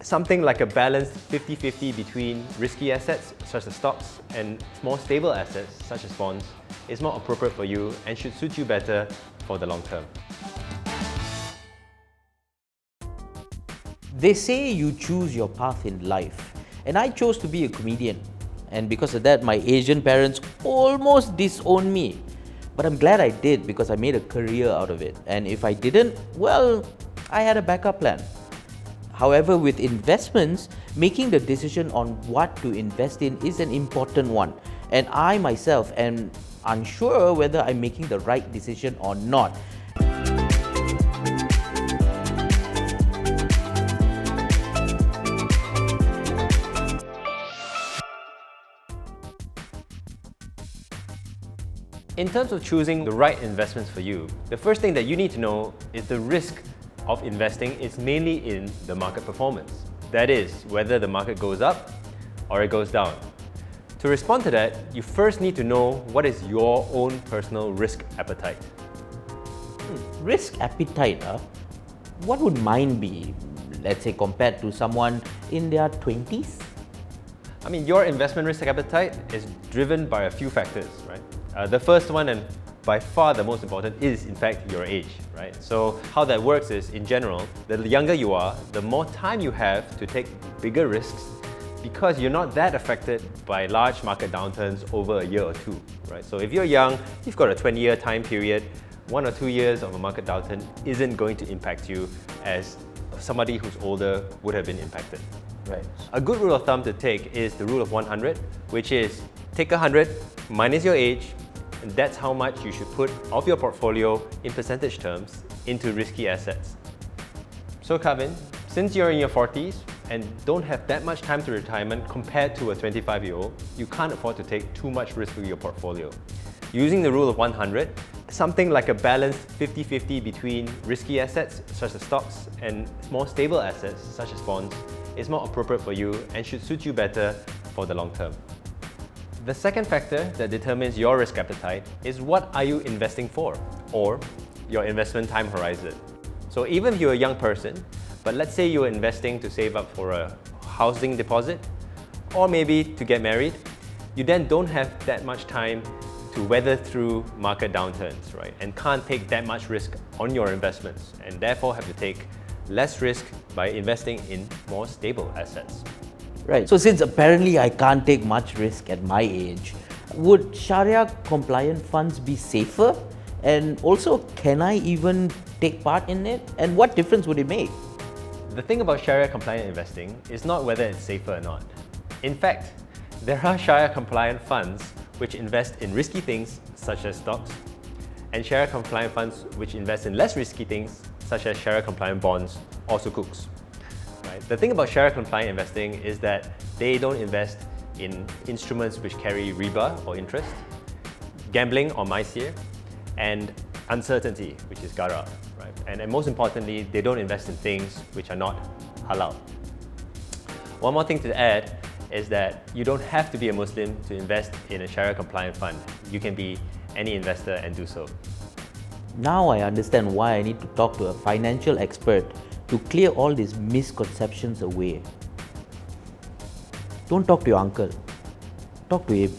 Something like a balanced 50-50 between risky assets, such as stocks, and more stable assets, such as bonds, is more appropriate for you and should suit you better for the long term. They say you choose your path in life, and I chose to be a comedian. And because of that, my Asian parents almost disowned me. But I'm glad I did, because I made a career out of it. And if I didn't, well, I had a backup plan. However, with investments, making the decision on what to invest in is an important one. And I myself am unsure whether I'm making the right decision or not. In terms of choosing the right investments for you, the first thing that you need to know is the risk of investing is mainly in the market performance. That is, whether the market goes up or it goes down. To respond to that, you first need to know what is your own personal risk appetite. Risk appetite, what would mine be, let's say, compared to someone in their 20s? I mean, your investment risk appetite is driven by a few factors, right? The first one, and by far the most important, is in fact your age, right? So how that works is, in general, the younger you are, the more time you have to take bigger risks, because you're not that affected by large market downturns over a year or two, right? So if you're young, you've got a 20-year time period, 1 or 2 years of a market downturn isn't going to impact you as somebody who's older would have been impacted. Right. A good rule of thumb to take is the rule of 100, which is take 100 minus your age, and that's how much you should put of your portfolio in percentage terms into risky assets. So Kavin, since you're in your 40s and don't have that much time to retirement compared to a 25-year-old, you can't afford to take too much risk with your portfolio. Using the rule of 100, something like a balanced 50-50 between risky assets, such as stocks, and more stable assets, such as bonds, is more appropriate for you and should suit you better for the long term. The second factor that determines your risk appetite is what are you investing for, or your investment time horizon. So even if you're a young person, but let's say you're investing to save up for a housing deposit, or maybe to get married, you then don't have that much time to weather through market downturns, right? And can't take that much risk on your investments, and therefore have to take less risk by investing in more stable assets. Right. So since apparently I can't take much risk at my age, would Shariah-compliant funds be safer? And also, can I even take part in it? And what difference would it make? The thing about Shariah-compliant investing is not whether it's safer or not. In fact, there are Shariah-compliant funds which invest in risky things such as stocks, and Shariah-compliant funds which invest in less risky things such as Shariah-compliant bonds or sukuks. Right? The thing about Shariah-compliant investing is that they don't invest in instruments which carry riba or interest, gambling or maisir, and uncertainty, which is gara. Right? And most importantly, they don't invest in things which are not halal. One more thing to add is that you don't have to be a Muslim to invest in a Shariah-compliant fund. You can be any investor and do so. Now I understand why I need to talk to a financial expert to clear all these misconceptions away. Don't talk to your uncle. Talk to him.